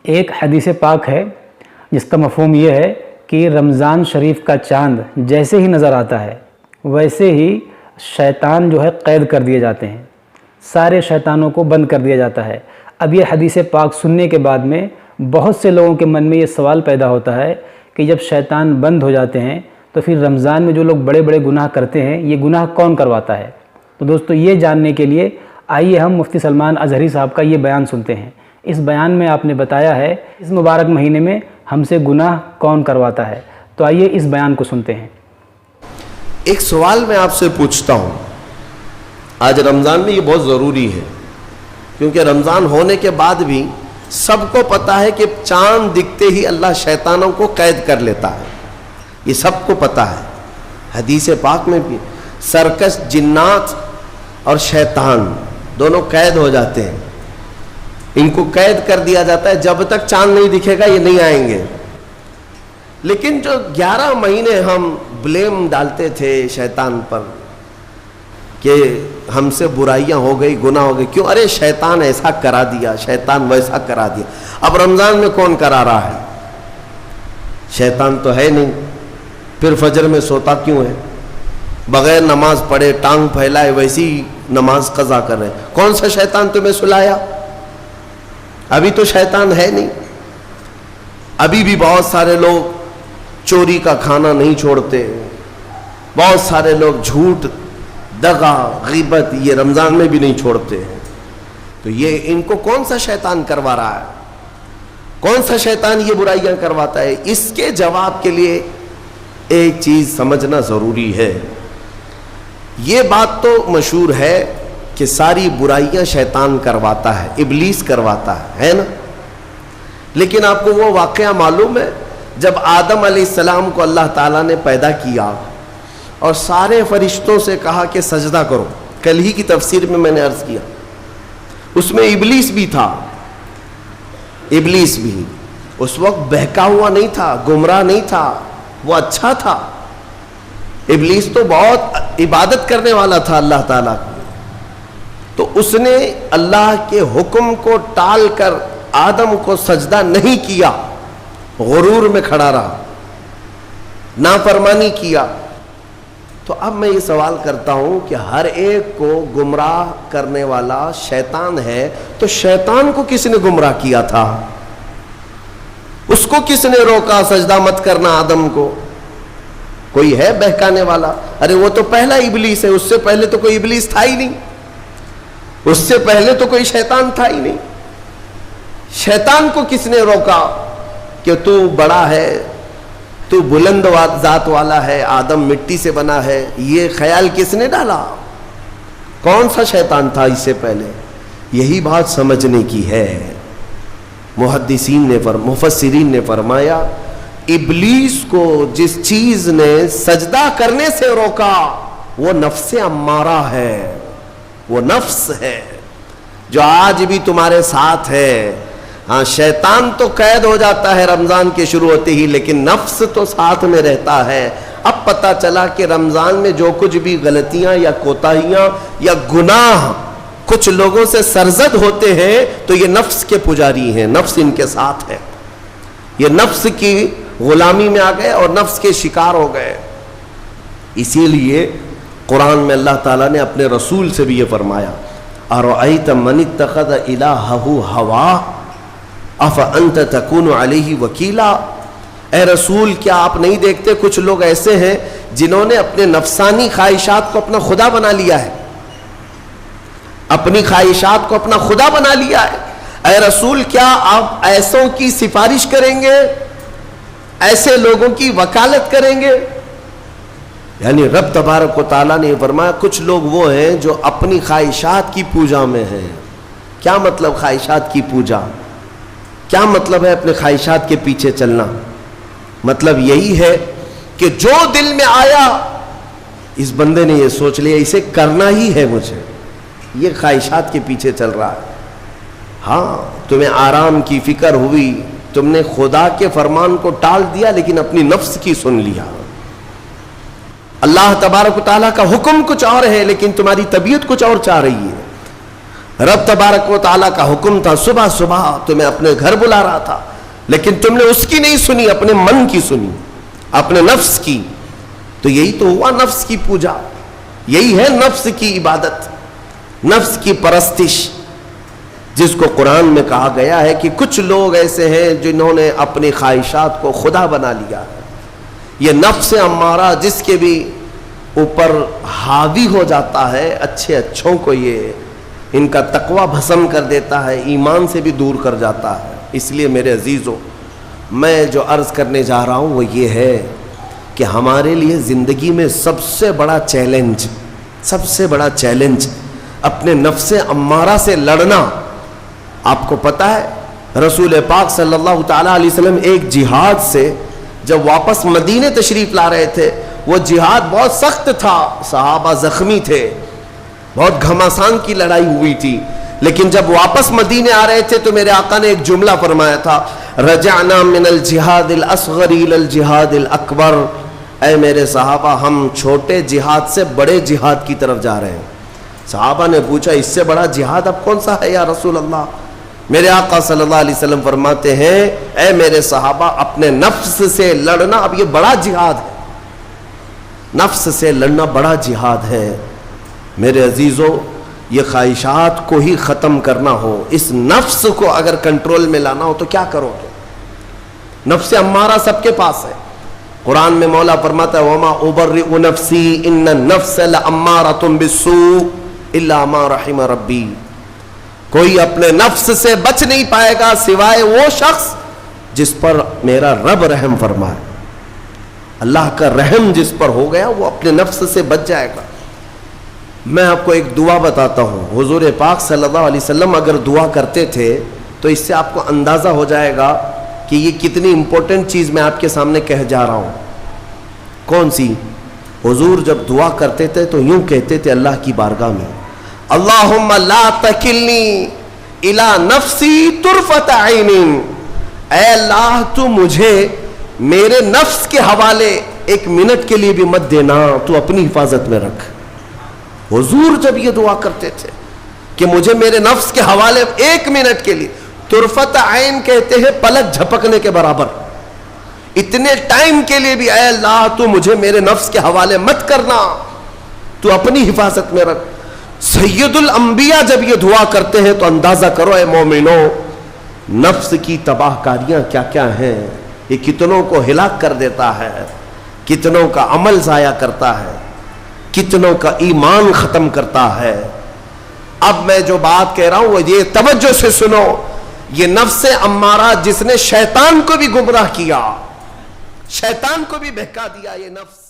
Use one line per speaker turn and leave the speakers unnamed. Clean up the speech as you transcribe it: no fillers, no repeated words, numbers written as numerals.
ایک حدیث پاک ہے جس کا مفہوم یہ ہے کہ رمضان شریف کا چاند جیسے ہی نظر آتا ہے ویسے ہی شیطان جو ہے قید کر دیے جاتے ہیں، سارے شیطانوں کو بند کر دیا جاتا ہے۔ اب یہ حدیث پاک سننے کے بعد میں بہت سے لوگوں کے من میں یہ سوال پیدا ہوتا ہے کہ جب شیطان بند ہو جاتے ہیں تو پھر رمضان میں جو لوگ بڑے بڑے گناہ کرتے ہیں یہ گناہ کون کرواتا ہے؟ تو دوستو یہ جاننے کے لیے آئیے ہم مفتی سلمان ازہری صاحب کا یہ بیان سنتے ہیں۔ اس بیان میں آپ نے بتایا ہے اس مبارک مہینے میں ہم سے گناہ کون کرواتا ہے، تو آئیے اس بیان کو سنتے ہیں۔
ایک سوال میں آپ سے پوچھتا ہوں، آج رمضان میں یہ بہت ضروری ہے کیونکہ رمضان ہونے کے بعد بھی سب کو پتا ہے کہ چاند دکھتے ہی اللہ شیطانوں کو قید کر لیتا ہے، یہ سب کو پتا ہے۔ حدیث پاک میں بھی سرکش جنات اور شیطان دونوں قید ہو جاتے ہیں، ان کو قید کر دیا جاتا ہے، جب تک چاند نہیں دکھے گا یہ نہیں آئیں گے۔ لیکن جو 11 مہینے ہم بلیم ڈالتے تھے شیطان پر کہ ہم سے برائیاں ہو گئی، گناہ ہو گئی، کیوں؟ ارے شیطان ایسا کرا دیا، شیطان ویسا کرا دیا۔ اب رمضان میں کون کرا رہا ہے؟ شیطان تو ہے نہیں، پھر فجر میں سوتا کیوں ہے؟ بغیر نماز پڑھے ٹانگ پھیلائے ویسی نماز قضا کر رہے، کون سا شیطان تمہیں سلایا؟ ابھی تو شیطان ہے نہیں۔ ابھی بھی بہت سارے لوگ چوری کا کھانا نہیں چھوڑتے، بہت سارے لوگ جھوٹ، دغا، غیبت یہ رمضان میں بھی نہیں چھوڑتے ہیں۔ تو یہ ان کو کون سا شیطان کروا رہا ہے؟ کون سا شیطان یہ برائیاں کرواتا ہے؟ اس کے جواب کے لیے ایک چیز سمجھنا ضروری ہے۔ یہ بات تو مشہور ہے کہ ساری برائیاں شیطان کرواتا ہے، ابلیس کرواتا ہے نا؟ لیکن آپ کو وہ واقعہ معلوم ہے جب آدم علیہ السلام کو اللہ تعالیٰ نے پیدا کیا اور سارے فرشتوں سے کہا کہ سجدہ کرو، کل ہی کی تفسیر میں نے عرض کیا، اس میں ابلیس بھی تھا۔ ابلیس بھی اس وقت بہکا ہوا نہیں تھا، گمراہ نہیں تھا، وہ اچھا تھا۔ ابلیس تو بہت عبادت کرنے والا تھا اللہ تعالیٰ کی، تو اس نے اللہ کے حکم کو ٹال کر آدم کو سجدہ نہیں کیا، غرور میں کھڑا رہا، نافرمانی کیا۔ تو اب میں یہ سوال کرتا ہوں کہ ہر ایک کو گمراہ کرنے والا شیطان ہے، تو شیطان کو کس نے گمراہ کیا تھا؟ اس کو کس نے روکا سجدہ مت کرنا آدم کو؟ کوئی ہے بہکانے والا؟ ارے وہ تو پہلا ابلیس ہے، اس سے پہلے تو کوئی ابلیس تھا ہی نہیں، اس سے پہلے تو کوئی شیطان تھا ہی نہیں۔ شیطان کو کس نے روکا کہ تو بڑا ہے، تو بلند ذات والا ہے، آدم مٹی سے بنا ہے؟ یہ خیال کس نے ڈالا؟ کون سا شیطان تھا اس سے پہلے؟ یہی بات سمجھنے کی ہے۔ محدثین نے مفسرین نے فرمایا ابلیس کو جس چیز نے سجدہ کرنے سے روکا وہ نفس امارہ ہے، وہ نفس ہے جو آج بھی تمہارے ساتھ ہے۔ ہاں شیطان تو قید ہو جاتا ہے رمضان کے شروع ہوتے ہی، لیکن نفس تو ساتھ میں رہتا ہے۔ اب پتہ چلا کہ رمضان میں جو کچھ بھی غلطیاں یا کوتاہیاں یا گناہ کچھ لوگوں سے سرزد ہوتے ہیں تو یہ نفس کے پجاری ہیں، نفس ان کے ساتھ ہے، یہ نفس کی غلامی میں آ گئے اور نفس کے شکار ہو گئے۔ اسی لیے قرآن میں اللہ تعالیٰ نے اپنے رسول سے بھی یہ فرمایا اَرَأَيْتَ مَنِ اتَّخَذَ إِلَٰهَهُ هَوَاهُ أَفَأَنْتَ تَكُونُ عَلَيْهِ وَكِيلًا۔ اے رسول کیا آپ نہیں دیکھتے کچھ لوگ ایسے ہیں جنہوں نے اپنے نفسانی خواہشات کو اپنا خدا بنا لیا ہے، اپنی خواہشات کو اپنا خدا بنا لیا ہے۔ اے رسول کیا آپ ایسوں کی سفارش کریں گے، ایسے لوگوں کی وکالت کریں گے؟ یعنی رب تبارک و تعالیٰ نے فرمایا کچھ لوگ وہ ہیں جو اپنی خواہشات کی پوجا میں ہیں۔ کیا مطلب خواہشات کی پوجا؟ کیا مطلب ہے اپنے خواہشات کے پیچھے چلنا؟ مطلب یہی ہے کہ جو دل میں آیا اس بندے نے یہ سوچ لیا اسے کرنا ہی ہے مجھے، یہ خواہشات کے پیچھے چل رہا ہے۔ ہاں تمہیں آرام کی فکر ہوئی، تم نے خدا کے فرمان کو ٹال دیا لیکن اپنی نفس کی سن لیا۔ اللہ تبارک و تعالیٰ کا حکم کچھ اور ہے لیکن تمہاری طبیعت کچھ اور چاہ رہی ہے۔ رب تبارک و تعالیٰ کا حکم تھا صبح صبح تمہیں اپنے گھر بلا رہا تھا، لیکن تم نے اس کی نہیں سنی، اپنے من کی سنی، اپنے نفس کی. تو یہی تو ہوا نفس کی پوجا، یہی ہے نفس کی عبادت، نفس کی پرستش، جس کو قرآن میں کہا گیا ہے کہ کچھ لوگ ایسے ہیں جنہوں نے اپنی خواہشات کو خدا بنا لیا. یہ نفس امارہ جس کے بھی اوپر حاوی ہو جاتا ہے، اچھے اچھوں کو یہ ان کا تقوی بھسم کر دیتا ہے، ایمان سے بھی دور کر جاتا ہے. اس لیے میرے عزیزوں، میں جو عرض کرنے جا رہا ہوں وہ یہ ہے کہ ہمارے لیے زندگی میں سب سے بڑا چیلنج اپنے نفس امارہ سے لڑنا. آپ کو پتہ ہے رسول پاک صلی اللہ تعالیٰ علیہ وسلم ایک جہاد سے جب واپس مدینے تشریف لا رہے تھے، وہ جہاد بہت سخت تھا، صحابہ زخمی تھے، بہت گھماسان کی لڑائی ہوئی تھی، لیکن جب واپس مدینے آ رہے تھے تو میرے آقا نے ایک جملہ فرمایا تھا، رجعنا من الجہاد الاصغر الى الجہاد الاکبر. اے میرے صحابہ، ہم چھوٹے جہاد سے بڑے جہاد کی طرف جا رہے ہیں. صحابہ نے پوچھا اس سے بڑا جہاد اب کون سا ہے یا رسول اللہ؟ میرے آقا صلی اللہ علیہ وسلم فرماتے ہیں، اے میرے صحابہ، اپنے نفس سے لڑنا اب یہ بڑا جہاد ہے، نفس سے لڑنا بڑا جہاد ہے. میرے عزیزوں، یہ خواہشات کو ہی ختم کرنا ہو، اس نفس کو اگر کنٹرول میں لانا ہو تو کیا کرو گے؟ نفس امارہ سب کے پاس ہے. قرآن میں مولا فرماتا ہے وَمَا أُبَرِّئُ نَفْسِي إِنَّ النَّفْسَ لَأَمَّارَةٌ بِالسُّوءِ إِلَّا مَا رَحِمَ رَبِّي. کوئی اپنے نفس سے بچ نہیں پائے گا سوائے وہ شخص جس پر میرا رب رحم فرمائے. اللہ کا رحم جس پر ہو گیا وہ اپنے نفس سے بچ جائے گا. میں آپ کو ایک دعا بتاتا ہوں. حضور پاک صلی اللہ علیہ وسلم اگر دعا کرتے تھے تو اس سے آپ کو اندازہ ہو جائے گا کہ یہ کتنی امپورٹنٹ چیز میں آپ کے سامنے کہہ جا رہا ہوں. کون سی؟ حضور جب دعا کرتے تھے تو یوں کہتے تھے اللہ کی بارگاہ میں، اللہم لا تکلنی الی نفسی طرفۃ عین. اے اللہ تو مجھے میرے نفس کے حوالے ایک منٹ کے لیے بھی مت دینا، تو اپنی حفاظت میں رکھ. حضور جب یہ دعا کرتے تھے کہ مجھے میرے نفس کے حوالے ایک منٹ کے لیے، طرفۃ عین کہتے ہیں پلک جھپکنے کے برابر، اتنے ٹائم کے لیے بھی اے اللہ تو مجھے میرے نفس کے حوالے مت کرنا، تو اپنی حفاظت میں رکھ. سید الانبیاء جب یہ دعا کرتے ہیں تو اندازہ کرو اے مومنو، نفس کی تباہ کاریاں کیا کیا ہیں. یہ کتنوں کو ہلاک کر دیتا ہے، کتنوں کا عمل ضائع کرتا ہے، کتنوں کا ایمان ختم کرتا ہے. اب میں جو بات کہہ رہا ہوں وہ یہ توجہ سے سنو. یہ نفس امارہ جس نے شیطان کو بھی گمراہ کیا، شیطان کو بھی بہکا دیا، یہ نفس